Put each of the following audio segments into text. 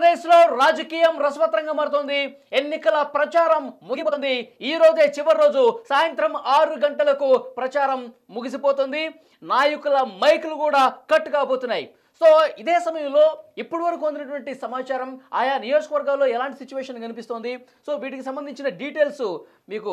ఆంధ్రప్రదేశ్లో రాజకీయం రసవత్రంగా మారుతోంది. ఎన్నికల ప్రచారం ముగిపోతుంది. ఈ రోజే చివరి రోజు సాయంత్రం 6 గంటలకు ప్రచారం ముగిసిపోతుంది. నాయకుల మైకులు కూడా కట్ కాబోతున్నాయి. సో ఇదే సమయంలో ఇప్పటి వరకు అందినటువంటి సమాచారం ఆయా నియోజకవర్గాల్లో ఎలాంటి సిచ్యువేషన్ కనిపిస్తోంది, సో వీటికి సంబంధించిన డీటెయిల్స్ మీకు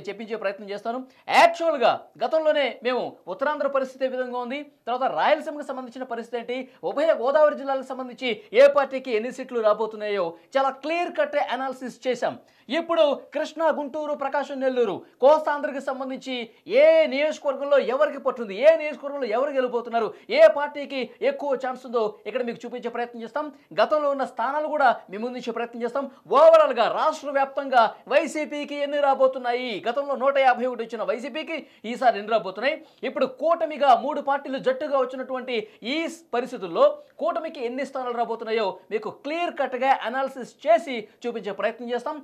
చెప్పించే ప్రయత్నం చేస్తాను. యాక్చువల్గా గతంలోనే మేము ఉత్తరాంధ్ర పరిస్థితి ఏ విధంగా ఉంది, తర్వాత రాయలసీమకు సంబంధించిన పరిస్థితి ఏంటి, ఉభయ గోదావరి జిల్లాలకు సంబంధించి ఏ పార్టీకి ఎన్ని సీట్లు రాబోతున్నాయో చాలా క్లియర్ కట్ అనాలిసిస్ చేశాం. ఇప్పుడు కృష్ణా, గుంటూరు, ప్రకాశం, నెల్లూరు, కోస్తాంధ్రకి సంబంధించి ఏ నియోజకవర్గంలో ఎవరికి పట్టుంది, ఏ నియోజకవర్గంలో ఎవరు గెలిపోతున్నారు, ఏ పార్టీకి ఎక్కువ ఛాన్స్ ఉందో ఇక్కడ మీకు చూపించే ప్రయత్నం చేస్తాం. గతంలో ఉన్న స్థానాలు కూడా మీ ముందుంచే ప్రయత్నం చేస్తాం. ఓవరాల్గా రాష్ట్ర వ్యాప్తంగా వైసీపీకి ఎన్ని రాబోతున్నాయి, గతంలో 151 వచ్చిన వైసీపీకి ఈసారి ఎన్ని రాబోతున్నాయి, ఇప్పుడు కూటమిగా 3 పార్టీలు జట్టుగా వచ్చినటువంటి ఈ పరిస్థితుల్లో కూటమికి ఎన్ని స్థానాలు రాబోతున్నాయో మీకు క్లియర్ కట్గా అనాలిసిస్ చేసి చూపించే ప్రయత్నం చేస్తాం.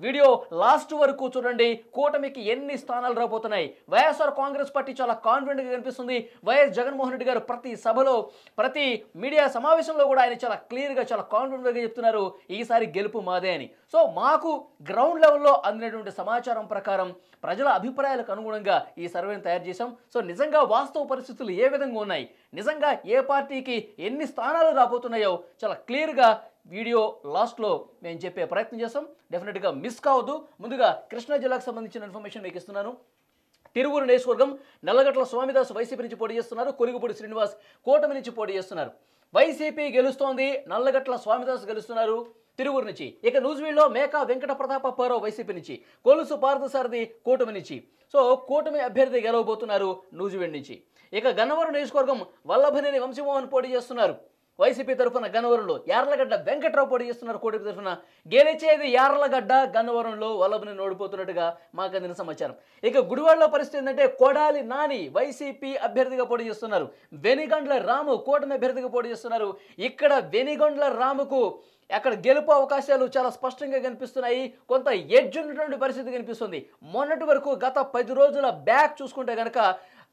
వీడియో లాస్ట్ వరకు చూడండి. కూటమికి ఎన్ని స్థానాలు రాబోతున్నాయి. వైఎస్ఆర్ కాంగ్రెస్ పార్టీ చాలా కాన్ఫిడెంట్గా కనిపిస్తుంది. వైఎస్ జగన్మోహన్ రెడ్డి గారు ప్రతి సభలో, ప్రతి మీడియా సమావేశంలో కూడా ఆయన చాలా క్లియర్గా, చాలా కాన్ఫిడెంట్గా చెప్తున్నారు ఈసారి గెలుపు మాదే అని. సో మాకు గ్రౌండ్ లెవెల్లో అందినటువంటి సమాచారం ప్రకారం ప్రజల అభిప్రాయాలకు అనుగుణంగా ఈ సర్వేని తయారు చేశాం. సో నిజంగా వాస్తవ పరిస్థితులు ఏ విధంగా ఉన్నాయి, నిజంగా ఏ పార్టీకి ఎన్ని స్థానాలు రాబోతున్నాయో చాలా క్లియర్గా వీడియో లాస్ట్లో మేము చెప్పే ప్రయత్నం చేస్తాం. డెఫినెట్గా మిస్ కావద్దు. ముందుగా కృష్ణా జిల్లాకు సంబంధించిన ఇన్ఫర్మేషన్ మీకు ఇస్తున్నాను. తిరువూరు నియోజకవర్గం నల్లగట్ల స్వామిదాస్ వైసీపీ నుంచి పోటీ చేస్తున్నారు. కొలిగుపూడి శ్రీనివాస్ కూటమి నుంచి పోటీ చేస్తున్నారు. వైసీపీ గెలుస్తోంది, నల్లగట్ల స్వామిదాస్ గెలుస్తున్నారు తిరువూరు నుంచి. ఇక నూజివీడులో మేకా వెంకట ప్రతాప అప్పారావు వైసీపీ నుంచి, కొలుసు పార్థసారథి కూటమి నుంచి. సో కూటమి అభ్యర్థి గెలవబోతున్నారు నూజివీడు నుంచి. ఇక గన్నవరం నియోజకవర్గం వల్లభనేని వంశీమోహన్ పోటీ చేస్తున్నారు వైసీపీ తరఫున గన్నవరంలో. యార్లగడ్డ వెంకట్రావు పోటీ చేస్తున్నారు కూటమి తరఫున. గెలిచేది యార్లగడ్డ, గన్నవరంలో వల్లభనేని ఓడిపోతున్నట్టుగా మాకు అందిన సమాచారం. ఇక గుడివాడలో పరిస్థితి ఏంటంటే కొడాలి నాని వైసీపీ అభ్యర్థిగా పోటీ చేస్తున్నారు. వెనిగండ్ల రాము కూటమి అభ్యర్థిగా పోటీ చేస్తున్నారు. ఇక్కడ వెనిగండ్ల రాముకు అక్కడ గెలుపు అవకాశాలు చాలా స్పష్టంగా కనిపిస్తున్నాయి. కొంత ఎడ్జ్ ఉన్నటువంటి పరిస్థితి కనిపిస్తుంది. మొన్నటి వరకు గత 10 రోజుల బ్యాక్ చూసుకుంటే కనుక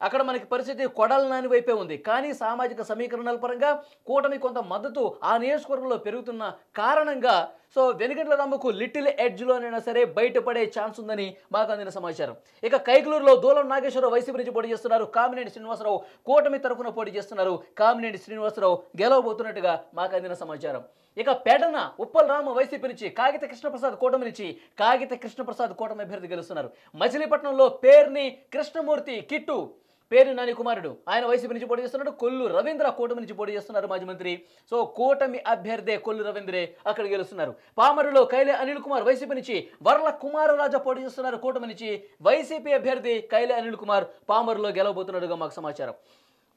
అక్కడ మనకి పరిస్థితి కొడాలి నాని వైపే ఉంది. కానీ సామాజిక సమీకరణల పరంగా కూటమి కొంత మద్దతు ఆ నియోజకవర్గంలో పెరుగుతున్న కారణంగా సో వెనుగండ్ల రాముకు లిటిల్ ఎడ్జ్లోనైనా సరే బయటపడే ఛాన్స్ ఉందని మాకు అందిన సమాచారం. ఇక కైకలూరులో దూలం నాగేశ్వరరావు వైసీపీ నుంచి పోటీ చేస్తున్నారు. కామినేని శ్రీనివాసరావు కూటమి తరఫున పోటీ చేస్తున్నారు. కామినేని శ్రీనివాసరావు గెలవబోతున్నట్టుగా మాకు అందిన సమాచారం. ఇక పెడన ఉప్పల్ రామ వైసీపీ నుంచి, కాగిత కృష్ణప్రసాద్ కూటమి నుంచి, కాగిత కృష్ణప్రసాద్ కూటమి అభ్యర్థి గెలుస్తున్నారు. మచిలీపట్నంలో పేర్ని కృష్ణమూర్తి కిట్టు పేరు నాని కుమారుడు, ఆయన వైసీపీ నుంచి పోటీ చేస్తున్నాడు. కొల్లు రవీంద్ర కూటమి నుంచి పోటీ చేస్తున్నారు, మాజీ మంత్రి. సో కూటమి అభ్యర్థి కొల్లు రవీంద్రే అక్కడ గెలుస్తున్నారు. పామరులో కైలే అనిల్ కుమార్ వైసీపీ నుంచి, వర్ల కుమారరాజా పోటీ చేస్తున్నారు కూటమి నుంచి. వైసీపీ అభ్యర్థి కైలే అనిల్ కుమార్ పామరులో గెలవబోతున్నట్టుగా మాకు సమాచారం.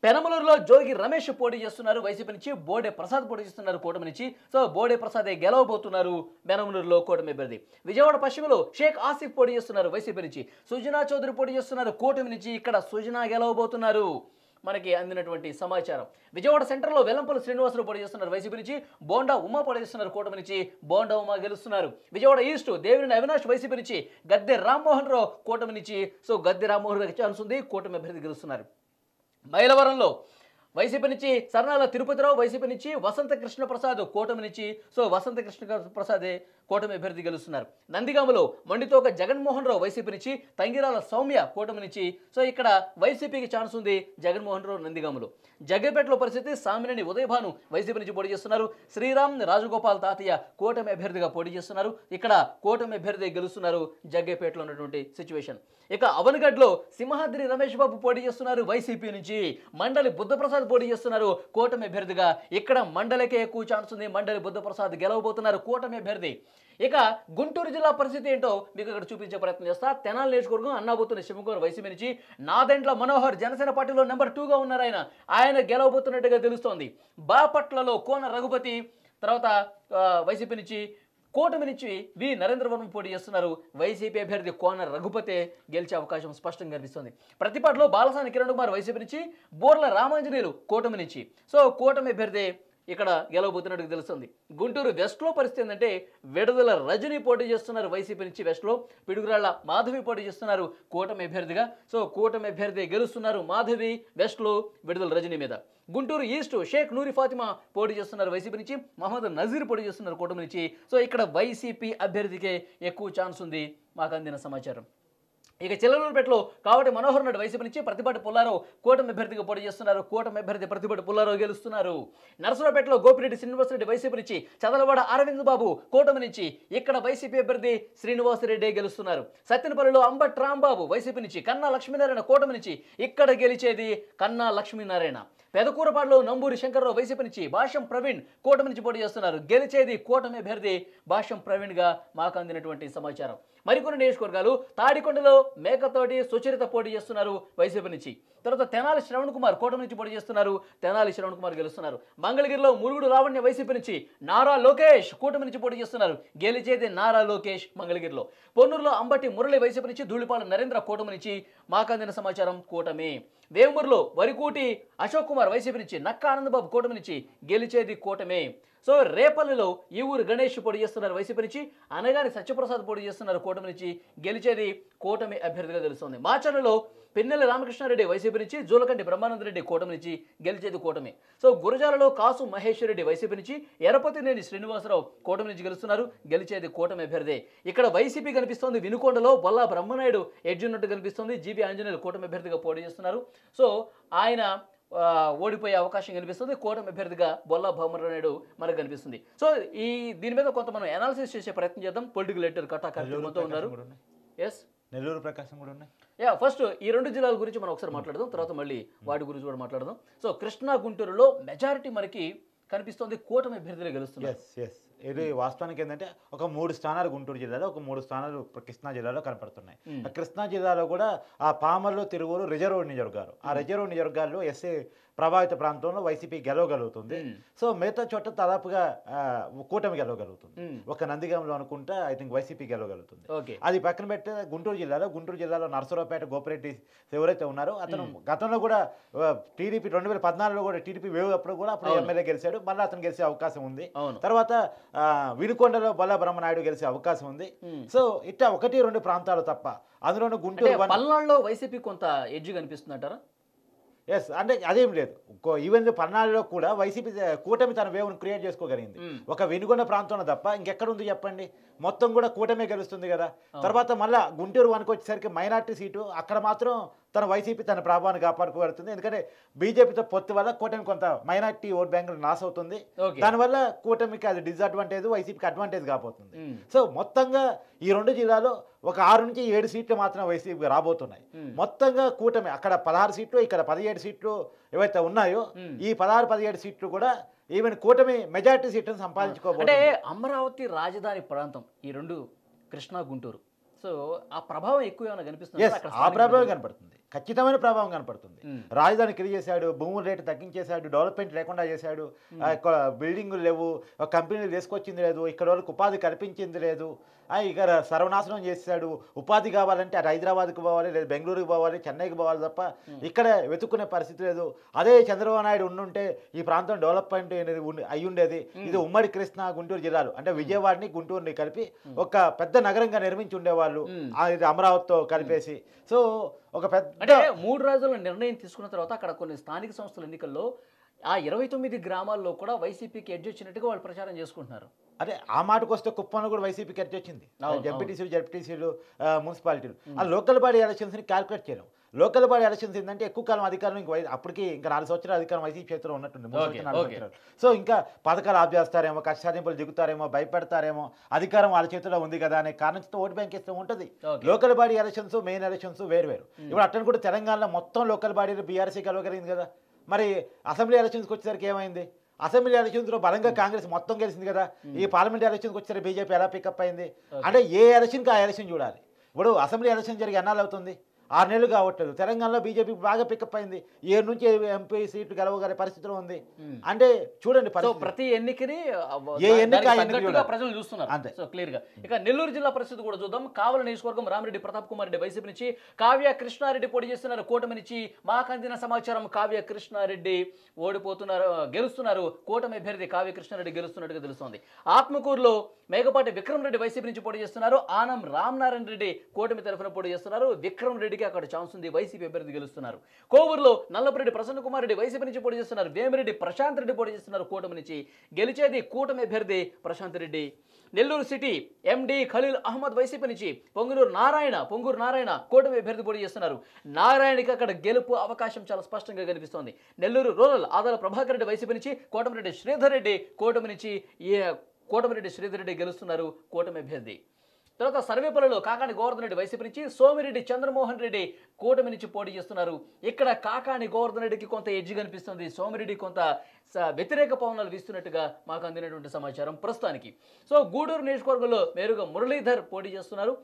పెనమలూరులో జోగి రమేష్ పోటీ చేస్తున్నారు వైసీపీ నుంచి. బోడే ప్రసాద్ పోటీ చేస్తున్నారు కూటమి నుంచి. సో బోడే ప్రసాదే గెలవబోతున్నారు పెనమలూరులో కూటమి అభ్యర్థి. విజయవాడ పశ్చిమలో షేక్ ఆసిఫ్ పోటీ చేస్తున్నారు వైసీపీ నుంచి. సుజనా చౌదరి పోటీ చేస్తున్నారు కూటమి నుంచి. ఇక్కడ సుజనా గెలవబోతున్నారు మనకి అందినటువంటి సమాచారం. విజయవాడ సెంటర్లో వెల్లంపల్లి శ్రీనివాసరావు పోటీ చేస్తున్నారు వైసీపీ నుంచి. బోండా ఉమా పోటీ చేస్తున్నారు కూటమి నుంచి. బోండా ఉమా గెలుస్తున్నారు. విజయవాడ ఈస్ట్ దేవినేని అవినాష్ వైసీపీ నుంచి. గద్దె రామ్మోహన్ రావు కూటమి నుంచి. సో గద్దె రామ్మోహన్ రావుకి ఛాన్స్ ఉంది, కూటమి అభ్యర్థి గెలుస్తున్నారు. మైలవరంలో వైసీపీ నుంచి సర్నాల తిరుపతిరావు వైసీపీ నుంచి. వసంత కృష్ణప్రసాద్ కూటమి నుంచి. సో వసంత కృష్ణప్రసాదే కూటమి అభ్యర్థి గెలుస్తున్నారు. నందిగామలో మొండితోక జగన్మోహన్ రావు వైసీపీ నుంచి. తంగిరాల సౌమ్య కూటమి నుంచి. సో ఇక్కడ వైసీపీకి ఛాన్స్ ఉంది జగన్మోహన్ రావు నందిగామలో. జగ్గపేటలో పరిస్థితి సామినేని ఉదయభాను వైసీపీ నుంచి పోటీ చేస్తున్నారు. శ్రీరామ్ రాజగోపాల్ తాతయ్య కూటమి అభ్యర్థిగా పోటీ చేస్తున్నారు. ఇక్కడ కూటమి అభ్యర్థి గెలుస్తున్నారు జగ్గపేటలో ఉన్నటువంటి సిచ్యువేషన్. ఇక అవనగడ్లో సింహాద్రి రమేష్ బాబు పోటీ చేస్తున్నారు వైసీపీ నుంచి. మండలి బుద్ధప్రసాద్ పోటీ చేస్తున్నారు కూటమి అభ్యర్థిగా. ఇక్కడ మండలికే ఎక్కువ ఛాన్స్ ఉంది. మండలి బుద్ధప్రసాద్ గెలవబోతున్నారు కూటమి అభ్యర్థి. ఇక గుంటూరు జిల్లా పరిస్థితి ఏంటో మీకు ఇక్కడ చూపించే ప్రయత్నం చేస్తా. తెనాలి నియోజకవర్గం అన్నాబోతున్న శివకుమార్ వైసీపీ నుంచి. నాదెండ్ల మనోహర్ జనసేన పార్టీలో నెంబర్ 2గా ఉన్నారు. ఆయన గెలవబోతున్నట్టుగా తెలుస్తోంది. బాపట్లలో కోన రఘుపతి, తర్వాత వైసీపీ నుంచి. కూటమి నుంచి వి నరేంద్రవరం పోటీ చేస్తున్నారు. వైసీపీ అభ్యర్థి కోన రఘుపతే గెలిచే అవకాశం స్పష్టంగా కనిపిస్తుంది. ప్రతిపాడులో బాలసాని కిరణ్ కుమార్ వైసీపీ నుంచి. బోర్ల రామాంజనేయులు కూటమి నుంచి. సో కూటమి అభ్యర్థి ఇక్కడ గెలవబోతున్నట్టు తెలుస్తుంది. గుంటూరు వెస్ట్లో పరిస్థితి ఏంటంటే విడుదల రజని పోటీ చేస్తున్నారు వైసీపీ నుంచి వెస్ట్లో, పిడుగురాళ్ల మాధవి పోటీ చేస్తున్నారు కూటమి అభ్యర్థిగా. సో కూటమి అభ్యర్థి గెలుస్తున్నారు మాధవి వెస్ట్లో విడుదల రజని మీద. గుంటూరు ఈస్ట్ షేక్ నూరి ఫాతిమా పోటీ చేస్తున్నారు వైసీపీ నుంచి, మహమ్మద్ నజీర్ పోటీ చేస్తున్నారు కూటమి నుంచి. సో ఇక్కడ వైసీపీ అభ్యర్థికే ఎక్కువ ఛాన్స్ ఉంది మాకు అందిన సమాచారం. ఇక చిల్లలూరుపేటలో కావటి మనోహర్ నాయుడు వైసీపీ నుంచి, ప్రతిపాటి పుల్లారావు కూటమి అభ్యర్థిగా పోటీ చేస్తున్నారు. కూటమి అభ్యర్థి ప్రతిపాటి పుల్లారావు గెలుస్తున్నారు. నరసరావుపేటలో గోపిరెడ్డి శ్రీనివాసరెడ్డి వైసీపీ నుంచి, చదలవాడ అరవింద్ బాబు కూటమి నుంచి, ఇక్కడ వైసీపీ అభ్యర్థి శ్రీనివాసరెడ్డి గెలుస్తున్నారు. సత్తెనపల్లిలో అంబట్ రాంబాబు వైసీపీ నుంచి, కన్నా లక్ష్మీనారాయణ కూటమి నుంచి, ఇక్కడ గెలిచేది కన్నా లక్ష్మీనారాయణ. పెదకూరపాడులో నంబూరి శంకర్రావు వైసీపీ నుంచి, భాష్యం ప్రవీణ్ కూటమి నుంచి పోటీ చేస్తున్నారు. గెలిచేది కూటమి అభ్యర్థి భాష్యం ప్రవీణ్గా మాకు అందినటువంటి సమాచారం. మరికొన్ని నియోజకవర్గాలు, తాడికొండలో మేకతోటి సుచరిత పోటీ చేస్తున్నారు వైసీపీ నుంచి. తర్వాత తెనాలి శ్రవణ్ కుమార్ కూటమి నుంచి పోటీ చేస్తున్నారు. తెనాలి శ్రవణ్ కుమార్ గెలుస్తున్నారు. మంగళగిరిలో మురుగుడు లావణ్య వైసీపీ నుంచి, నారా లోకేష్ కూటమి నుంచి పోటీ చేస్తున్నారు. గెలిచేది నారా లోకేష్ మంగళగిరిలో. పొన్నూరులో అంబటి మురళి వైసీపీ నుంచి, ధూళిపాల నరేంద్ర కూటమి నుంచి మాకు అందిన సమాచారం కూటమి. వేమూరులో వరికూటి అశోక్ కుమార్ వైసీపీ నుంచి, నక్క ఆనందబాబు కూటమి నుంచి, గెలిచేది కూటమి. సో రేపల్లిలో ఈ ఊరు గణేష్ పోటీ చేస్తున్నారు వైసీపీ నుంచి, అనగాని సత్యప్రసాద్ పోటీ చేస్తున్నారు కూటమి నుంచి, గెలిచేది కూటమి అభ్యర్థిగా తెలుస్తుంది. మాచర్లలో పిన్నెల్లి రామకృష్ణారెడ్డి వైసీపీ నుంచి, జూలకంటి బ్రహ్మానందరెడ్డి కూటమి నుంచి, గెలిచేది కూటమి. సో గురజాలలో కాసు మహేశ్వర్ రెడ్డి వైసీపీ నుంచి, ఎరపతినేని శ్రీనివాసరావు కూటమి నుంచి గెలుస్తున్నారు. గెలిచేది కూటమి అభ్యర్థి. ఇక్కడ వైసీపీ కనిపిస్తోంది. వినుకొండలో బొల్లా బ్రహ్మనాయుడు ఎడ్జ్ ఉన్నట్టు కనిపిస్తుంది. జీబీ ఆంజనేయులు కూటమి అభ్యర్థిగా పోటీ చేస్తున్నారు. సో ఆయన ఓడిపోయే అవకాశం కనిపిస్తుంది. కూటమి అభ్యర్థిగా బొల్లా భామరాయుడు మనకు కనిపిస్తుంది. సో దీని మీద కొంత మనం అనాలిసిస్ చేసే ప్రయత్నం చేద్దాం. పొలిటికల్ ఎడిటర్ కట్టాకర్తో ఉన్నారు. ఎస్, నెల్లూరు ప్రకాశం కూడా ఉన్నాయి. ఫస్ట్ ఈ రెండు జిల్లాల గురించి మనం ఒకసారి మాట్లాడదాం, తర్వాత మళ్ళీ వాటి గురించి కూడా మాట్లాడదాం. సో కృష్ణా గుంటూరులో మెజారిటీ మనకి కనిపిస్తుంది కూటమి అభ్యర్థులే గెలుస్తున్నారు. ఇది వాస్తవానికి ఏంటంటే ఒక 3 స్థానాలు గుంటూరు జిల్లాలో, ఒక 3 స్థానాలు కృష్ణా జిల్లాలో కనపడుతున్నాయి. కృష్ణా జిల్లాలో కూడా ఆ పామర్లు, తిరువూరు రిజర్వ్ నియోజకవర్గాలు, ఆ రిజర్వ్ నియోజకవర్గాల్లో ఎస్సీ ప్రభావిత ప్రాంతంలో వైసీపీ గెలవగలుగుతుంది. సో మిగతా చోట దాదాపుగా కూటమి గెలవగలుగుతుంది. ఒక నందిగాంలో అనుకుంటా ఐ థింక్ వైసీపీ గెలవగలుగుతుంది. అది పక్కన పెట్టే గుంటూరు జిల్లాలో నరసరావుపేట గోపిరెడ్డి ఎవరైతే ఉన్నారో అతను గతంలో కూడా టీడీపీ 2014లో కూడా టీడీపీ వేవ్ అప్పుడు కూడా అప్పుడు ఎమ్మెల్యే గెలిచాడు. మళ్ళీ అతను గెలిచే అవకాశం ఉంది. తర్వాత వినుకొండలో బొల్లా బ్రహ్మనాయుడు గెలిచే అవకాశం ఉంది. సో ఇట్లా 1-2 ప్రాంతాలు తప్ప, అందులోనూ గుంటూరు పల్నాడులో వైసీపీ కొంత ఎడ్జ్ కనిపిస్తుందంటారా? ఎస్, అంటే అదేం లేదు. ఈవెన్ పల్నాడులో కూడా వైసీపీ కూటమి తన వేవ్ను క్రియేట్ చేసుకోగలిగింది. ఒక వినుకొండ ప్రాంతంలో తప్ప ఇంకెక్కడ ఉంది చెప్పండి? మొత్తం కూడా కూటమే గెలుస్తుంది కదా. తర్వాత మళ్ళీ గుంటూరు వరకు వచ్చేసరికి మైనార్టీ సీటు, అక్కడ మాత్రం తన వైసీపీ తన ప్రభావాన్ని కాపాడుకోగలుగుతుంది. ఎందుకంటే బీజేపీతో పొత్తు వల్ల కూటమి కొంత మైనార్టీ ఓట్ బ్యాంక్ నాశ అవుతుంది. దానివల్ల కూటమికి అది డిసడ్వాంటేజ్, వైసీపీకి అడ్వాంటేజ్ కాబోతుంది. సో మొత్తంగా ఈ 2 జిల్లాలో ఒక 6 నుంచి 7 సీట్లు మాత్రం వైసీపీ రాబోతున్నాయి. మొత్తంగా కూటమి అక్కడ 16 సీట్లు, ఇక్కడ 17 సీట్లు ఏవైతే ఉన్నాయో, ఈ 16-17 సీట్లు కూడా ఈవెన్ కూటమి మెజారిటీ సీట్లను సంపాదించుకోబోతుంది. అంటే అమరావతి రాజధాని ప్రాంతం ఈ 2 కృష్ణా గుంటూరు. సో ఆ ప్రభావం ఎక్కువ ఏమైనా కనిపిస్తుంది? ఆ ప్రభావం కనపడుతుంది, ఖచ్చితమైన ప్రభావం కనపడుతుంది. రాజధాని కిరి చేశాడు, భూముల రేటు తగ్గించేశాడు, డెవలప్మెంట్ లేకుండా చేశాడు, బిల్డింగులు లేవు, కంపెనీలు తీసుకొచ్చింది లేదు, ఇక్కడ వాళ్ళకి ఉపాధి కల్పించింది లేదు, ఇక్కడ సర్వనాశనం చేశాడు. ఉపాధి కావాలంటే అటు హైదరాబాద్కి పోవాలి, లేదా బెంగళూరుకి పోవాలి, చెన్నైకి పోవాలి తప్ప ఇక్కడ వెతుక్కునే పరిస్థితి లేదు. అదే చంద్రబాబు నాయుడు ఉండుంటే ఈ ప్రాంతం డెవలప్మెంట్ అనేది అయి ఉండేది. ఇది ఉమ్మడి కృష్ణా గుంటూరు జిల్లాలు అంటే విజయవాడని గుంటూరుని కలిపి ఒక పెద్ద నగరంగా నిర్మించి ఉండేవాళ్ళు, ఇది అమరావతితో కలిపేసి. సో ఒక పెద్ద అంటే 3 రోజుల నిర్ణయం తీసుకున్న తర్వాత అక్కడ కొన్ని స్థానిక సంస్థల ఎన్నికల్లో ఆ 29 గ్రామాల్లో కూడా వైసీపీకి ఎడ్జ్ వచ్చినట్టుగా వాళ్ళు ప్రచారం చేసుకుంటున్నారు. అదే ఆ మాటకు వస్తే కుప్పంలో కూడా వైసీపీకి ఎడ్జ్ వచ్చింది. జడ్పీటీసీలు మున్సిపాలిటీలు ఆ లోకల్ బాడీ ఎలక్షన్స్ని క్యాల్కులేట్ చేయడం. లోకల్ బాడీ ఎలక్షన్స్ ఏంటంటే ఎక్కువ కాలం అధికారం అప్పటికి ఇంకా 4 సంవత్సరాలు అధికారం వైసీపీ చేతిలో ఉన్నట్టుంది, 3 సంవత్సరాలు. సో ఇంకా పథకాలు ఆఫ్ చేస్తారేమో, కష్టాదింపులు దిగుతారేమో, భయపెడతారేమో, అధికారం వాళ్ళ చేతిలో ఉంది కదా అనే కారణంతో ఓటు బ్యాంక్ ఇస్తూ ఉంటుంది. Local body elections, main elections వేరు. ఇప్పుడు అట్లని కూడా తెలంగాణలో మొత్తం లోకల్ బాడీలు బీఆర్సీ కలవగలిగింది కదా. మరి అసెంబ్లీ ఎలక్షన్స్కి వచ్చేసరికి ఏమైంది? అసెంబ్లీ ఎలక్షన్స్లో బలంగా కాంగ్రెస్ మొత్తం గెలిచింది కదా. ఈ పార్లమెంట్ ఎలక్షన్స్కి వచ్చేసరికి బీజేపీ ఎలా పికప్ అయింది? అంటే ఏ ఎలక్షన్కి ఆ ఎలక్షన్ చూడాలి. ఇప్పుడు అసెంబ్లీ ఎలక్షన్ జరిగి ఎన్నాళ్ళు అవుతుంది? 6 నెలలు కావట్లేదు. తెలంగాణలో బీజేపీ బాగా పికప్ అయింది. 7 నుంచి ఎంపీ సీట్లు గెలవగల పరిస్థితిలో ఉంది. అంటే చూడండి ప్రతి ఎన్నికని ఏ ఎన్నిక తగ్గట్టుగా ప్రజలు చూస్తున్నారు అంతే. సో క్లియర్ గా. ఇక నెల్లూరు జిల్లా పరిస్థితి కూడా చూద్దాం. కావల నియోజకవర్గం రామిరెడ్డి ప్రతాప్ కుమార్ రెడ్డి వైసీపీ నుంచి, కావ్య కృష్ణారెడ్డి పోటీ చేస్తున్నారు కూటమి నుంచి. మాకు అందిన సమాచారం కావ్య కృష్ణారెడ్డి గెలుస్తున్నారు. కూటమి అభ్యర్థి కావ్య కృష్ణారెడ్డి గెలుస్తున్నట్టుగా తెలుస్తోంది. ఆత్మకూరులో మేకపాటి విక్రమ్ రెడ్డి వైసీపీ నుంచి పోటీ చేస్తున్నారు. ఆనం రామనారాయణ రెడ్డి కూటమి తరఫున పోటీ చేస్తున్నారు. విక్రమ్ రెడ్డికి అక్కడ ఛాన్స్ ఉంది, వైసీపీ అభ్యర్థి గెలుస్తున్నారు. కోవూరులో నల్లపురెడ్డి ప్రసన్న కుమార్ రెడ్డి వైసీపీ నుంచి పోటీ చేస్తున్నారు. వేమిరెడ్డి ప్రశాంత్ రెడ్డి పోటీ చేస్తున్నారు కూటమి నుంచి. గెలిచేది కూటమి అభ్యర్థి ప్రశాంత్ రెడ్డి. నెల్లూరు సిటీ ఎండి ఖలీల్ అహ్మద్ వైసీపీ నుంచి, పొంగూరు నారాయణ కూటమి అభ్యర్థి పోటీ చేస్తున్నారు. నారాయణకి అక్కడ గెలుపు అవకాశం చాలా స్పష్టంగా కనిపిస్తోంది. నెల్లూరు రూరల్ ఆదాల ప్రభాకర్ రెడ్డి వైసీపీ నుంచి, కోటమిరెడ్డి శ్రీధర్ రెడ్డి కూటమి నుంచి గెలుస్తున్నారు కూటమి అభ్యర్థి. తర్వాత సర్వేపల్లిలో కాకాని గోవర్ధన్ రెడ్డి వైసీపీ నుంచి, సోమిరెడ్డి చంద్రమోహన్ రెడ్డి కూటమి నుంచి పోటీ చేస్తున్నారు. ఇక్కడ కాకాని గోవర్ధన్ రెడ్డికి కొంత ఎడ్జ్ కనిపిస్తుంది, సోమిరెడ్డి కొంత వ్యతిరేక పవనాలు వీస్తున్నట్టుగా మాకు అందినటువంటి సమాచారం ప్రస్తుతానికి. సో గూడూరు నియోజకవర్గంలో మేరుగా మురళీధర్ పోటీ చేస్తున్నారు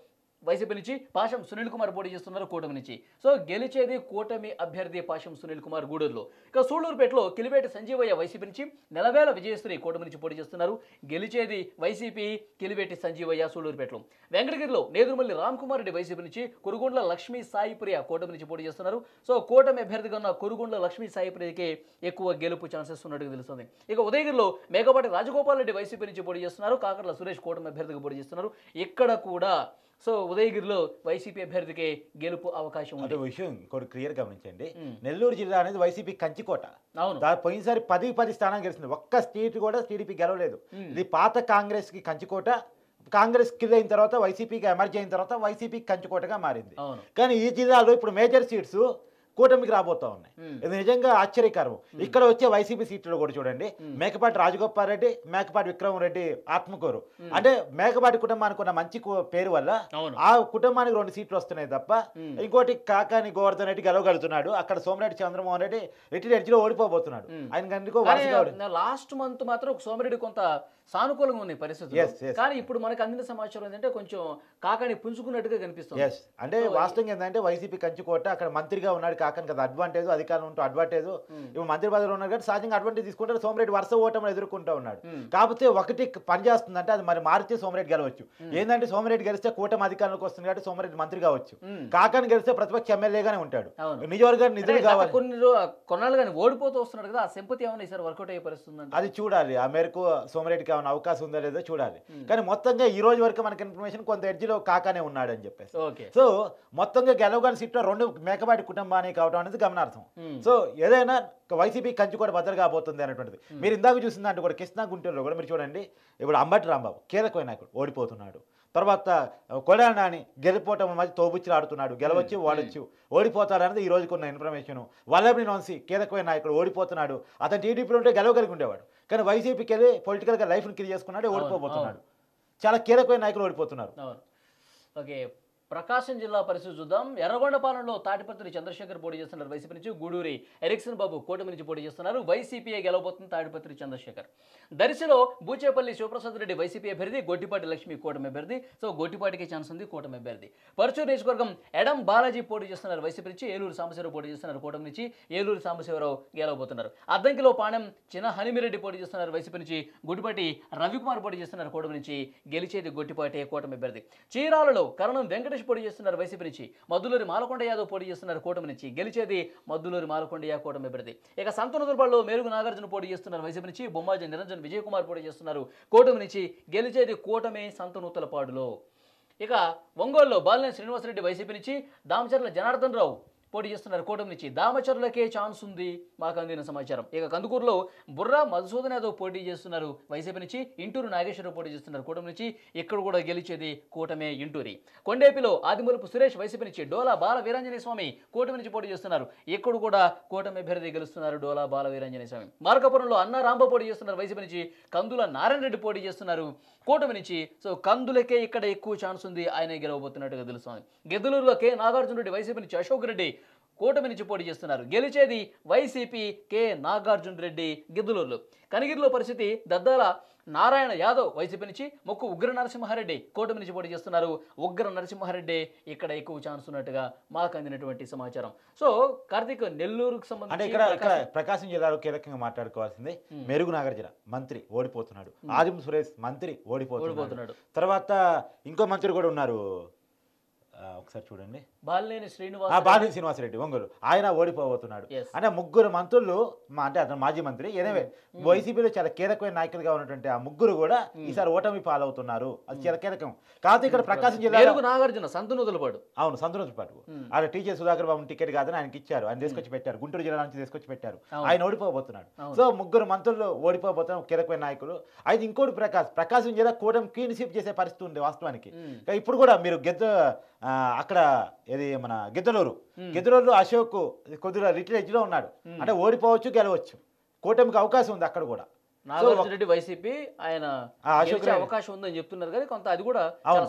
వైసీపీ నుంచి. పాషం సునీల్ కుమార్ పోటీ చేస్తున్నారు కూటమి నుంచి. సో గెలిచేది కూటమి అభ్యర్థి పాషం సునీల్ కుమార్ గూడూరులో. ఇక సూళ్లూరుపేటలో కిలివేటి సంజీవయ్య వైసీపీ నుంచి, నెలవేల విజయశ్రీ కూటమి నుంచి పోటీ చేస్తున్నారు. గెలిచేది వైసీపీ కిలివేటి సంజీవయ్య సూళ్లూరుపేటలో. వెంకటగిరిలో నేదురుమల్లి రామ్ కుమార్ రెడ్డి వైసీపీ నుంచి, కురుగుండ్ల లక్ష్మీ సాయిప్రియ కూటమి నుంచి పోటీ చేస్తున్నారు. సో కూటమి అభ్యర్థిగా ఉన్న కురుగుండ్ల లక్ష్మీ సాయిప్రియకి ఎక్కువ గెలుపు ఛాన్సెస్ ఉన్నట్టుగా తెలుస్తుంది. ఇక ఉదయగిరిలో మేకపాటి రాజగోపాల్ రెడ్డి వైసీపీ నుంచి పోటీ చేస్తున్నారు. కాకర్ల సురేష్ కూటమి అభ్యర్థిగా పోటీ చేస్తున్నారు. ఇక్కడ కూడా సో ఉదయగిరిలో వైసీపీ అభ్యర్థికి గెలుపు అవకాశం ఉంది. విషయం ఇంకోటి క్లియర్ గమనించండి, నెల్లూరు జిల్లా అనేది వైసీపీ కంచికోట. అవును, పోయినసారి 10 స్థానాలు గెలిచింది. ఒక్క సీట్ కూడా టీడీపీ గెలవలేదు. ఇది పాత కాంగ్రెస్ కి కంచికోట. కాంగ్రెస్ కిల్ అయిన తర్వాత వైసీపీకి ఎమర్జ్ అయిన తర్వాత వైసీపీ కంచికోటగా మారింది. కానీ ఈ జిల్లాలో ఇప్పుడు మేజర్ సీట్స్ కూటమికి రాబోతా ఉన్నాయి. ఇది నిజంగా ఆశ్చర్యకరం. ఇక్కడ వచ్చే వైసీపీ సీట్లు కూడా చూడండి, మేకపాటి రాజగోపాల్ రెడ్డి, మేకపాటి విక్రమ్ రెడ్డి ఆత్మకూరు. అంటే మేకపాటి కుటుంబానికి ఉన్న మంచి పేరు వల్ల ఆ కుటుంబానికి 2 సీట్లు వస్తున్నాయి తప్ప ఇంకోటి కాకాని గోవర్ధన్ రెడ్డి గెలవగలుగుతున్నాడు. అక్కడ సోమిరెడ్డి చంద్రమోహన్ రెడ్డి రిటైర్డ్ ఎడ్జ్ లో ఓడిపోబోతున్నాడు. ఆయన లాస్ట్ మంత్ మాత్రం సోమిరెడ్డి కొంత సానుకూలంగా ఉన్నాయి పరిస్థితులు. కానీ ఇప్పుడు మనకు అందిన సమాచారం ఏంటంటే కొంచెం కాకాని పుంజుకున్నట్టుగా కనిపిస్తుంది. అంటే వాస్తవంగా ఏంటంటే వైసీపీ కంచుకోట అక్కడ మంత్రిగా ఉన్నాడు కాకని కదా, అడ్వాంటేజ్ అధికారం ఉంటూ అడ్వాంటేజ్. ఇప్పుడు మంత్రి పదవిలో ఉన్నాడు కాబట్టి సహజంగా అడ్వాంటేజ్ తీసుకుంటారు. సోమిరెడ్డి వరుస ఓటమి ఎదుర్కొంటూ ఉన్నాడు. కాకపోతే ఒకటి పని చేస్తుందంటే అది మరి మారితే సోమిరెడ్డి గెలవచ్చు. ఏంటంటే సోమిరెడ్డి గెలిస్తే కూటమి అధికారంలోకి వస్తుంది కాబట్టి సోమిరెడ్డి మంత్రి కావచ్చు. కాకాని గెలిస్తే ప్రతిపక్ష ఎమ్మెల్యేగానే ఉంటాడు. నిజవర్గాన్ని నిధులు కావాలి. కొన్నాళ్ళు కానీ ఓడిపోతూ వస్తున్నాడు కదా, ఆ సింపతి ఏమైనా ఈసారి వర్కౌట్ అయ్యే పరిస్థితి అది చూడాలి. ఆ మేరకు సోమిరెడ్డికి ఏమైనా అవకాశం ఉందో లేదో చూడాలి. కానీ మొత్తంగా ఈ రోజు వరకు మనకి ఇన్ఫర్మేషన్ కొంత ఎడ్జిలో కాకానే ఉన్నాడు అని చెప్పేసి. సో మొత్తంగా గెలవగాని సీట్లో 2 మేకపాటి కుటుంబానికి కావడం అనేది గమనార్థం. సో ఏదైనా వైసీపీ కంచి కూడా బద్దలు కాబోతుంది అనేటువంటిది మీరు ఇందాక చూసిందంటే కూడా కృష్ణా గుంటూరులో కూడా మీరు చూడండి. ఇప్పుడు అంబటి రాంబాబు కీలకమైన నాయకుడు ఓడిపోతున్నాడు. తర్వాత కొడాలి నాని గెలిపోవటం మధ్య తోబుచ్చి ఆడుతున్నాడు. గెలవచ్చు వాడచ్చు ఓడిపోతాడనేది ఈ రోజుకున్న ఇన్ఫర్మేషన్. వల్లభనేని వంశీ కీలకమైన నాయకుడు ఓడిపోతున్నాడు. అతను టీడీపీలో ఉంటే గెలవగలిగి ఉండేవాడు. కానీ వైసీపీకి వెళ్ళి పొలిటికల్గా లైఫ్ని కిల్ చేసుకున్నాడు, ఓడిపోబోతున్నాడు. చాలా కీలకమైన నాయకులు ఓడిపోతున్నారు. ఓకే, ప్రకాశం జిల్లా పరిస్థితి చూద్దాం. ఎర్రగొండపాలెంలో తాటిపత్రి చంద్రశేఖర్ పోటీ చేస్తున్నారు వైసీపీ నుంచి. గూడూరి ఎరిక్సన్ బాబు కూటమి నుంచి పోటీ చేస్తున్నారు. వైసీపీ గెలవబోతుంది తాటిపత్రి చంద్రశేఖర్. దర్శిలో బూచేపల్లి శివప్రసాద్ రెడ్డి వైసీపీ అభ్యర్థి, గొట్టిపాటి లక్ష్మి కూటమి అభ్యర్థి. సో గొట్టిపాటికి ఛాన్స్ ఉంది కూటమి అభ్యర్థి. పరుచూరు నియోజకవర్గం ఎడం బాలాజీ పోటీ చేస్తున్నారు వైసీపీ నుంచి. ఏలూరు సాంబశివరావు పోటీ చేస్తున్నారు కూటమి నుంచి. ఏలూరు సాంబశివరావు గెలవబోతున్నారు. అద్దంకిలో పాణెం చిన్న హనిమిరెడ్డి పోటీ చేస్తున్నారు వైసీపీ నుంచి. గుడిపాటి రవికుమార్ పోటీ చేస్తున్నారు కూటమి నుంచి. గెలిచేది గొట్టిపాటి కూటమి అభ్యర్థి. చీరాలలో కరణం వెంకటేష్ పోటీ చేస్తున్నారు వైసీపీ నుంచి. మద్దులూరి మాలకొండ యాదవ్ పోటీ చేస్తున్నారు కూటమి నుంచి. గెలిచేది మద్దులూరి మాలకొండ యాదవ్ కూటమి అభ్యర్థి. ఇక సంతనూరుపాడులో మేరుగు నాగార్జున పోటీ చేస్తున్నారు వైసీపీ నుంచి. బొమ్మాజీ నిరంజన్ విజయ్ కుమార్ పోటీ చేస్తున్నారు కూటమి నుంచి. గెలిచేది కూటమి సంతనూతలపాడులో. ఇక ఒంగోలులో బాలినేని శ్రీనివాసరెడ్డి వైసీపీ నుంచి. దామచర్ల జనార్దన్ రావు పోటీ చేస్తున్నారు కూటమి నుంచి. దామచర్లకే ఛాన్స్ ఉంది మాకు అందిన సమాచారం. ఇక కందుకూరులో బుర్రా మధుసూదన్ యాదవ్ పోటీ చేస్తున్నారు వైసీపీ నుంచి. ఇంటూరు నాగేశ్వరరావు పోటీ చేస్తున్నారు కూటమి నుంచి. ఇక్కడ కూడా గెలిచేది కూటమే ఇంటూరి. కొండేపిలో ఆదిమూలపు సురేష్ వైసీపీ నుంచి. డోలా బాల వీరాంజనేయ స్వామి కూటమి నుంచి పోటీ చేస్తున్నారు. ఇక్కడ కూడా కూటమి అభ్యర్థి గెలుస్తున్నారు డోలా బాల వీరాంజనేయ స్వామి. మార్కాపురంలో అన్నా రాంబ పోటీ చేస్తున్నారు వైసీపీ నుంచి. కందుల నారాయణ రెడ్డి పోటీ చేస్తున్నారు కూటమి నుంచి. సో కందులకే ఇక్కడ ఎక్కువ ఛాన్స్ ఉంది, ఆయనే గెలవబోతున్నట్టుగా తెలుస్తుంది. గిద్దలూరులో కె నాగార్జున రెడ్డి వైసీపీ నుంచి. అశోక్ రెడ్డి కూటమి నుంచి పోటీ చేస్తున్నారు. గెలిచేది వైసీపీ కె నాగార్జున రెడ్డి గిద్దలూరులో. కనిగిరిలో పరిస్థితి దద్దాల నారాయణ యాదవ్ వైసీపీ నుంచి, మొక్కు ఉగ్ర నరసింహారెడ్డి కూటమి నుంచి పోటీ చేస్తున్నారు. ఉగ్ర నరసింహారెడ్డి ఇక్కడ ఎక్కువ ఛాన్స్ ఉన్నట్టుగా మాకు అందినటువంటి సమాచారం. సో కార్తీక్, నెల్లూరుకు అంటే సంబంధించి ఇక్కడ ప్రకాశం జిల్లాలో కీలకంగా మాట్లాడుకోవాల్సింది మెరుగు నాగార్జున మంత్రి ఓడిపోతున్నాడు, ఆదిం సురేష్ మంత్రి ఓడిపోతున్నాడు, తర్వాత ఇంకో మంత్రి కూడా ఉన్నారు, ఒకసారి చూడండి, బాలినేని శ్రీనివాసరెడ్డి ఒంగోలు, ఆయన ఓడిపోబోతున్నాడు. అంటే ముగ్గురు మంత్రులు, అంటే అతను మాజీ మంత్రి, ఎనివే వైసీపీలో చాలా కీలకమైన నాయకులుగా ఉన్నటువంటి ఆ ముగ్గురు కూడా ఈసారి ఓటమి పాలవుతున్నారు. అది చాలా కీలకం. కాదు ఇక్కడ ప్రకాశం జిల్లా నాగార్జున సంతునూతులపాడు, అవును సంతునూతులపాడు, ఆయన టీచర్ సుధాకర్ బాబు టికెట్ కాదని ఆయనకి ఇచ్చారు, ఆయన తీసుకొచ్చి పెట్టారు, గుంటూరు జిల్లా నుంచి తీసుకొచ్చి పెట్టారు, ఆయన ఓడిపోబోతున్నాడు. సో ముగ్గురు మంత్రులు ఓడిపోబోతున్నారు, కీలకమైన నాయకులు. అయితే ఇంకోటి ప్రకాశం జిల్లా కూటమి క్లీన్ స్వీప్ చేసే పరిస్థితి ఉంది వాస్తవానికి. ఇప్పుడు కూడా మీరు అక్కడ ఏది మన గిద్దలూరు అశోక్ కొద్దిగా లిటిల్ లో ఉన్నాడు, అంటే ఓడిపోవచ్చు గెలవచ్చు, కూటమికి అవకాశం ఉంది అక్కడ కూడా. నాగార్జున రెడ్డి వైసీపీ ఆయన అవకాశం ఉందని చెప్తున్నారు కానీ కొంత అది కూడా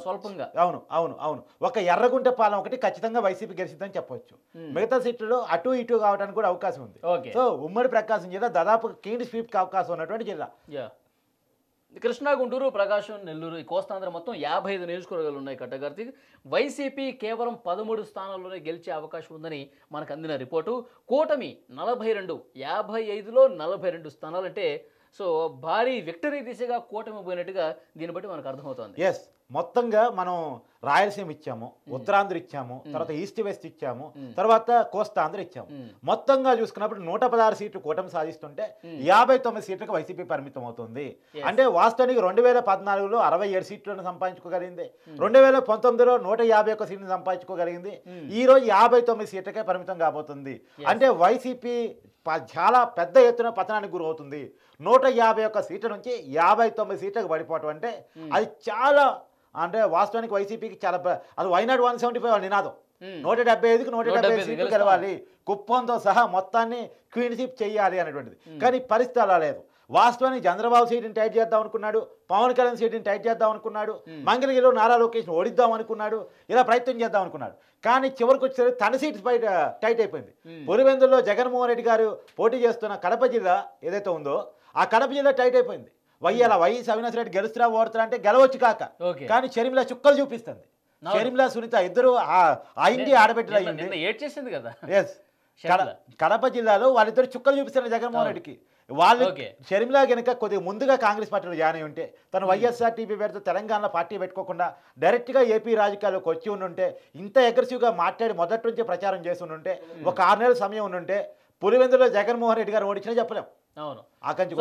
స్వల్పంగా. అవును ఒక ఎర్రగుంట పాలెం ఒకటి ఖచ్చితంగా వైసీపీ గెలిచిందని చెప్పవచ్చు. మిగతా సీట్లలో అటు ఇటు కావడానికి కూడా అవకాశం ఉంది. సో ఉమ్మడి ప్రకాశం జిల్లా దాదాపు క్లీన్ స్వీప్ కి అవకాశం ఉన్నటువంటి జిల్లా. కృష్ణా, గుంటూరు, ప్రకాశం, నెల్లూరు, ఈ కోస్తాంధ్ర మొత్తం 55 నియోజకవర్గాలు ఉన్నాయి కార్తీక్. వైసీపీ కేవలం 13 స్థానాల్లోనే గెలిచే అవకాశం ఉందని మనకు అందిన రిపోర్టు. కూటమి 42, 55లో 42 స్థానాలంటే సో భారీ విక్టరీ దిశగా కూటమి పోయినట్టుగా దీన్ని బట్టి మనకు అర్థమవుతుంది. ఎస్, మొత్తంగా మనం రాయలసీమ ఇచ్చాము, ఉత్తరాంధ్ర ఇచ్చాము, తర్వాత ఈస్ట్ వెస్ట్ ఇచ్చాము, తర్వాత కోస్తాంధ్ర ఇచ్చాము. మొత్తంగా చూసుకున్నప్పుడు 116 సీట్లు కూటమి సాధిస్తుంటే 59 సీట్లకు వైసీపీ పరిమితం అవుతుంది. అంటే వాస్తవానికి 2014లో 67 సీట్లను సంపాదించుకోగలిగింది, 2019లో 151 సీట్లను సంపాదించుకోగలిగింది, ఈ రోజు 59 సీట్లకే పరిమితం కాబోతుంది. అంటే వైసీపీ చాలా పెద్ద ఎత్తున పతనానికి గురవుతుంది. 151 సీట్ల నుంచి 59 సీట్లకు పడిపోవటం అంటే అది చాలా, అంటే వాస్తవానికి వైసీపీకి చాలా, అది వైనాడు 175 నినాదం, 175కి 175 సీట్లు గెలవాలి, కుప్పంతో సహా మొత్తాన్ని క్లీన్ స్వీప్ చేయాలి అనేటువంటిది. కానీ పరిస్థితి అలా లేదు. వాస్తవానికి చంద్రబాబు సీట్ని టైట్ చేద్దాం అనుకున్నాడు, పవన్ కళ్యాణ్ సీట్ని టైట్ చేద్దాం అనుకున్నాడు, మంగళగిరిలో నారా లోకేష్ని ఓడిద్దాం అనుకున్నాడు, ఇలా ప్రయత్నం చేద్దాం అనుకున్నాడు. కానీ చివరికి వచ్చేసరికి తన సీట్ బయట టైట్ అయిపోయింది. పులివెందుల్లో జగన్మోహన్ రెడ్డి గారు పోటీ చేస్తున్న కడప జిల్లా ఏదైతే ఉందో ఆ కడప జిల్లా టైట్ అయిపోయింది. వైఎస్ అవినాష్ రెడ్డి గెలుస్తున్నా ఓడుతున్నా అంటే గెలవచ్చు కాక, కానీ షర్మిల చుక్కలు చూపిస్తుంది. షర్మిల సునీత ఇద్దరు ఆ ఇంటి ఆడబిడ్డలు అయ్యింది కదా. ఎస్, కడప జిల్లాలో వాళ్ళిద్దరు చుక్కలు చూపిస్తున్నారు జగన్మోహన్ రెడ్డికి. వాళ్ళు షర్మిల కనుక కొద్దిగా ముందుగా కాంగ్రెస్ పార్టీలో జాయిన్ అయి ఉంటే, తను వైఎస్ఆర్టీపీ పేరుతో తెలంగాణలో పార్టీ పెట్టుకోకుండా డైరెక్ట్గా ఏపీ రాజకీయాల్లోకి వచ్చి ఉండుంటే, ఇంత అగ్రెసివ్గా మాట్లాడి మొదటి నుంచి ప్రచారం చేసి ఉండుంటే, ఒక 6 నెలల సమయం ఉండుంటే పులివెందులో జగన్మోహన్ రెడ్డి గారు ఓడించినా చెప్పలేం. అవును, ఆకంచి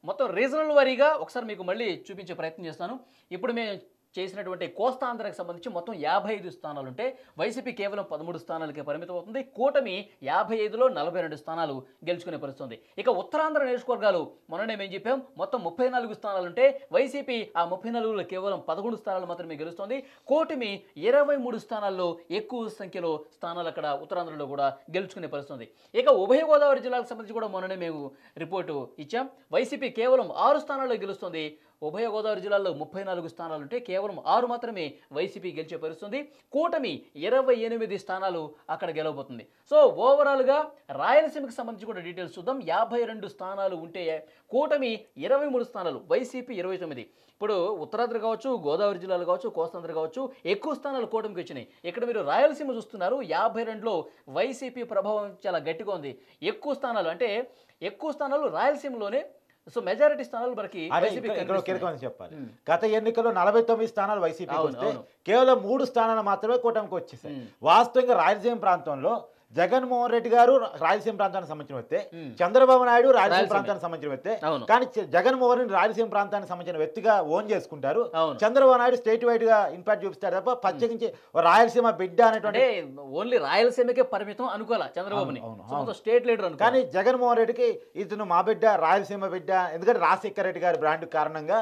మొత్తం రీజనల్ వారీగా ఒకసారి మీకు మళ్ళీ చూపించే ప్రయత్నం చేస్తాను. ఇప్పుడు మేము చేసినటువంటి కోస్తాంధ్రకు సంబంధించి మొత్తం 55 స్థానాలు ఉంటే వైసీపీ కేవలం 13 స్థానాలకే పరిమితం అవుతుంది. కూటమి 55లో 42 స్థానాలు గెలుచుకునే పరిస్థితుంది. ఇక ఉత్తరాంధ్ర నియోజకవర్గాలు మొన్ననే మేము చెప్పాం, మొత్తం 34 స్థానాలు ఉంటే వైసీపీ ఆ 34లో కేవలం 11 స్థానాలు మాత్రమే గెలుస్తుంది. కూటమి 23 స్థానాల్లో ఎక్కువ సంఖ్యలో స్థానాలు అక్కడ ఉత్తరాంధ్రలో కూడా గెలుచుకునే పరిస్థితుంది. ఇక ఉభయ గోదావరి జిల్లాకు సంబంధించి కూడా మొన్ననే మేము రిపోర్టు ఇచ్చాం. వైసీపీ కేవలం 6 స్థానాల్లో గెలుస్తుంది. ఉభయ గోదావరి జిల్లాలో 34 స్థానాలుంటే కేవలం 6 మాత్రమే వైసీపీ గెలిచే పరిస్థితుంది. కూటమి 28 స్థానాలు అక్కడ గెలవబోతుంది. సో ఓవరాల్గా రాయలసీమకు సంబంధించి కూడా డీటెయిల్స్ చూద్దాం. 52 స్థానాలు ఉంటే కూటమి 23 స్థానాలు, వైసీపీ 29. ఇప్పుడు ఉత్తరాంధ్ర కావచ్చు, గోదావరి జిల్లాలు కావచ్చు, కోస్తాంధ్ర కావచ్చు, ఎక్కువ స్థానాలు కూటమికి వచ్చినాయి. ఇక్కడ మీరు రాయలసీమ చూస్తున్నారు, 52లో వైసీపీ ప్రభావం చాలా గట్టిగా ఉంది. ఎక్కువ స్థానాలు రాయలసీమలోనే. సో మెజారిటీ స్థానాలు మనకి చెప్పాలి. గత ఎన్నికల్లో 49 స్థానాలు వైసీపీకి వస్తే కేవలం 3 స్థానాలు మాత్రమే కూటమికి వచ్చేసాయి. వాస్తవంగా రాయలసీమ ప్రాంతంలో జగన్మోహన్ రెడ్డి గారు రాయలసీమ ప్రాంతానికి సంబంధించిన వ్యక్తే, చంద్రబాబు నాయుడు రాయలసీమ ప్రాంతానికి సంబంధించిన వ్యక్తే. కానీ జగన్మోహన్ రెడ్డి రాయలసీమ ప్రాంతానికి సంబంధించిన వ్యక్తిగా ఓన్ చేసుకుంటారు, చంద్రబాబు నాయుడు స్టేట్ వైడ్ గా ఇంపాక్ట్ చూపిస్తారు తప్ప ప్రత్యేకించి రాయలసీమ బిడ్డ అనేటువంటి ఓన్లీ రాయలసీమకే పరిమితం అనుకోవాలి చంద్రబాబుని, స్టేట్ లీడర్. కానీ జగన్మోహన్ రెడ్డికి ఇతను మా బిడ్డ, రాయలసీమ బిడ్డ, ఎందుకంటే రాజశేఖర రెడ్డి గారి బ్రాండ్ కారణంగా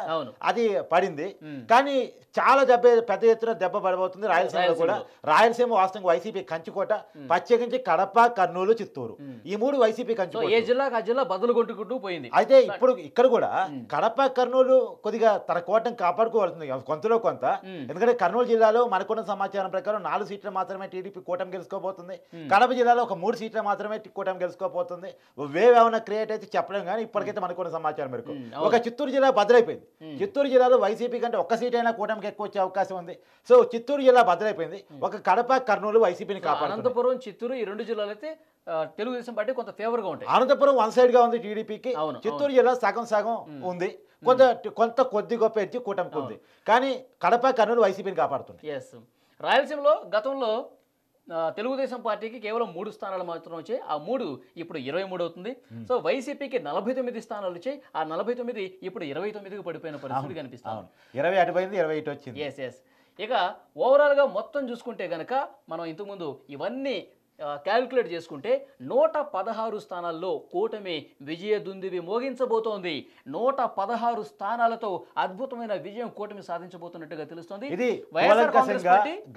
అది పడింది. కానీ చాలా పెద్ద ఎత్తున దెబ్బ పడబోతుంది రాయలసీమలో కూడా. రాయలసీమ వాస్తవంగా వైసీపీ కంచుకోట, ప్రత్యేకించి కడప, కర్నూలు, చిత్తూరు ఈ 3 వైసీపీ కంచు. ఏ జిల్లాకు ఆ జిల్లా బదులు కొట్టుకుంటూ పోయింది. అయితే ఇప్పుడు ఇక్కడ కూడా కడప, కర్నూలు కొద్దిగా తన కోటను కాపాడుకోవాల్సింది కొంతలో కొంత. ఎందుకంటే కర్నూలు జిల్లాలో మనకున్న సమాచారం ప్రకారం 4 సీట్లు మాత్రమే టీడీపీ కూటమి గెలుచుకోబోతుంది. కడప జిల్లాలో ఒక 3 సీట్లు మాత్రమే కూటమి గెలుచుకోబోతుంది. వేవ్ ఏమైనా క్రియేట్ అయితే చెప్పలేం, కానీ ఇప్పటికైతే మనకున్న సమాచారం మేరకు ఒక చిత్తూరు జిల్లా బదులైపోయింది. చిత్తూరు జిల్లాలో వైసీపీ కంటే ఒక్క సీట్ అయినా కూటమికి ఎక్కువ వచ్చే అవకాశం ఉంది. సో చిత్తూరు జిల్లా బదులైపోయింది. ఒక కడప, కర్నూలు వైసీపీని కాపాడుతుంది. అనంతపురం, చిత్తూరు ఈ 2 జిల్లాలు అయితే తెలుగుదేశం పార్టీ కొంత ఫేవర్గా ఉంటాయి. అనంతపురం వన్ సైడ్ గా ఉంది టీడీపీకి. చిత్తూరు జిల్లా సగం సగం ఉంది. కొద్ది గొప్ప ఎత్తి కూటమికి ఉంది. కానీ కడప, కర్నూలు వైసీపీని కాపాడుతుంది. ఎస్. రాయలసీమలో గతంలో తెలుగుదేశం పార్టీకి కేవలం 3 స్థానాలు మాత్రం వచ్చాయి. ఆ 3 ఇప్పుడు 23 అవుతుంది. సో వైసీపీకి 49 స్థానాలు వచ్చాయి. ఆ 49 ఇప్పుడు 29కి పడిపోయిన పరిస్థితి కనిపిస్తుంది. 20 అటుపోయింది, 20 ఇటు వచ్చింది. ఎస్. ఇక ఓవరాల్గా మొత్తం చూసుకుంటే గనక మనం ఇంతకుముందు ఇవన్నీ క్యాల్కులేట్ చేసుకుంటే 116 స్థానాల్లో కూటమి విజయ దుందువి మోగించబోతోంది. 116 స్థానాలతో అద్భుతమైన విజయం కూటమి సాధించబోతున్నట్టుగా తెలుస్తోంది. ఇది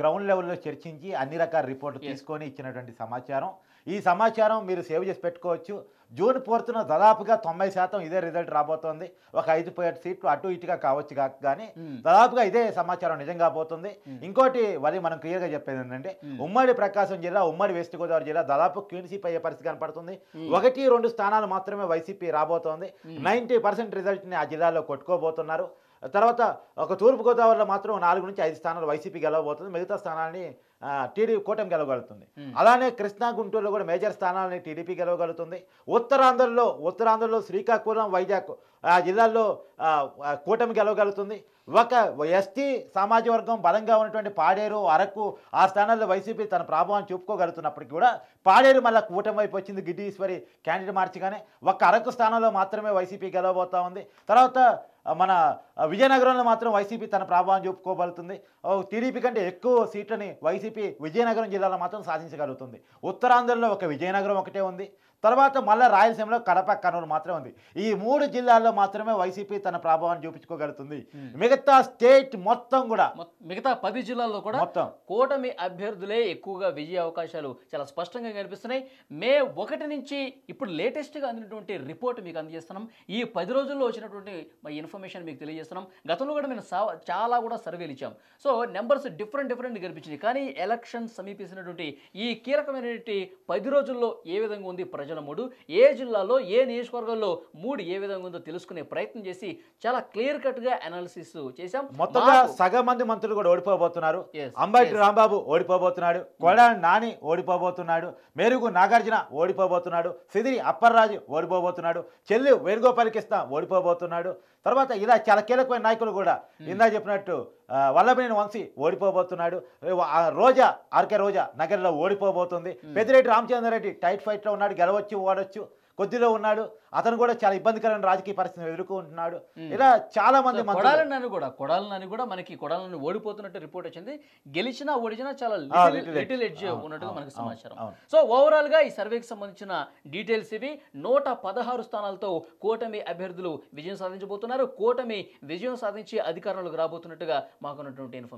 గ్రౌండ్ లెవెల్లో చర్చించి అన్ని రకాల రిపోర్ట్లు తీసుకొని ఇచ్చినటువంటి సమాచారం. ఈ సమాచారం మీరు సేవ్ చేసి పెట్టుకోవచ్చు. జూన్ 4న దాదాపుగా 90% ఇదే రిజల్ట్ రాబోతోంది. ఒక 5 సీట్లు అటు ఇటుగా కావచ్చు కానీ దాదాపుగా ఇదే సమాచారం నిజంగా పోతుంది. ఇంకోటి మరి మనం క్లియర్గా చెప్పేది ఏంటంటే ఉమ్మడి ప్రకాశం జిల్లా, ఉమ్మడి వెస్ట్ గోదావరి జిల్లా దాదాపు క్లీన్షీప్ అయ్యే పరిస్థితి కనపడుతుంది. 1-2 స్థానాలు మాత్రమే వైసీపీ రాబోతోంది. 90% రిజల్ట్ని ఆ జిల్లాలో కొట్టుకోబోతున్నారు. తర్వాత ఒక తూర్పుగోదావరిలో మాత్రం 4 నుంచి 5 స్థానాలు వైసీపీ గెలవబోతుంది. మిగతా స్థానాన్ని టీడీపీ కూటమి గెలవగలుగుతుంది. అలానే కృష్ణా, గుంటూరులో కూడా మేజర్ స్థానాలని టీడీపీ గెలవగలుగుతుంది. ఉత్తరాంధ్రలో శ్రీకాకుళం, వైజాగ్ ఆ జిల్లాల్లో కూటమి గెలవగలుగుతుంది. ఒక ఎస్టీ సామాజిక వర్గం బలంగా ఉన్నటువంటి పాడేరు, అరకు ఆ స్థానాల్లో వైసీపీ తన ప్రభావాన్ని చూపుకోగలుగుతున్నప్పటికీ కూడా పాడేరు మళ్ళీ కూటమి వైపు వచ్చింది. గిడ్డి ఈశ్వరి క్యాండిడేట్ మార్చిగానే ఒక అరకు స్థానంలో మాత్రమే వైసీపీ గెలవబోతా ఉంది. తర్వాత మన విజయనగరంలో మాత్రం వైసీపీ తన ప్రభావం చూపుకోగలుగుతుంది. టీడీపీ కంటే ఎక్కువ సీట్లని వైసీపీ విజయనగరం జిల్లాలో మాత్రం సాధించగలుగుతుంది. ఉత్తరాంధ్రలో ఒక విజయనగరం ఒకటే ఉంది. తర్వాత మళ్ళీ రాయలసీమలో కడప, కర్నూలు మాత్రమే ఉంది. ఈ 3 జిల్లాల్లో మాత్రమే వైసీపీ తన ప్రభావాన్ని చూపించుకోగలుగుతుంది. మిగతా స్టేట్ మొత్తం కూడా మిగతా 10 జిల్లాల్లో కూడా మొత్తం కూటమి అభ్యర్థులే ఎక్కువగా విజయ అవకాశాలు చాలా స్పష్టంగా కనిపిస్తున్నాయి. మే 1 నుంచి ఇప్పుడు లేటెస్ట్గా అందినటువంటి రిపోర్ట్ మీకు అందజేస్తున్నాం. ఈ 10 రోజుల్లో వచ్చినటువంటి ఇన్ఫర్మేషన్ మీకు తెలియజేస్తున్నాం. గతంలో కూడా మేము చాలా కూడా సర్వేలు ఇచ్చాం. సో నెంబర్స్ డిఫరెంట్ కనిపించింది. కానీ ఎలక్షన్ సమీపిస్తున్నటువంటి ఈ కీలకమైనటువంటి 10 రోజుల్లో ఏ విధంగా ఉంది ప్రజల మూడు, ఏ జిల్లాలో ఏ నియోజకవర్గంలో మూడు ఏ విధంగా ఉందో తెలుసుకునే ప్రయత్నం చేసి చాలా క్లియర్ కట్ గా అనాలిసిస్ చేశాం. మొత్తంగా సగం మంది మంత్రులు కూడా ఓడిపోబోతున్నారు. అంబటి రాంబాబు ఓడిపోబోతున్నాడు, కొడాలి నాని ఓడిపోబోతున్నాడు, మెరుగు నాగార్జున ఓడిపోబోతున్నాడు, సిదిరి అప్పర్రాజు ఓడిపోబోతున్నాడు, చెల్లి వేణుగోపాల్ కృష్ణ ఓడిపోబోతున్నాడు. తర్వాత ఇలా చాలా కీలకమైన నాయకులు కూడా ఇందా చెప్పినట్టు వల్లభనేని వంశీ ఓడిపోబోతున్నాడు, ఆర్కే రోజా నగర్లో ఓడిపోబోతుంది, పెద్దిరెడ్డి రామచంద్రారెడ్డి టైట్ ఫైట్లో ఉన్నాడు, గెలవచ్చు ఓడొచ్చు కొద్దిలో ఉన్నాడు, అతను కూడా చాలా ఇబ్బందికరమైన రాజకీయ పరిస్థితిని ఎదుర్కొంటున్నాడు. ఇలా చాలా మంది కొడాలని కూడా మనకి కొడాలని ఓడిపోతున్నట్టు రిపోర్ట్ వచ్చింది. గెలిచినా ఓడిచినా చాలా లిటిల్ ఎడ్జ్ ఉన్నట్టుగా మనకి సమాచారం. సో ఓవరాల్ గా ఈ సర్వేకి సంబంధించిన డీటెయిల్స్ ఇవి. 116 స్థానాలతో కూటమి అభ్యర్థులు విజయం సాధించబోతున్నారు. కూటమి విజయం సాధించి అధికారంలోకి రాబోతున్నట్టుగా మాకున్నటువంటి ఇన్ఫర్మేషన్.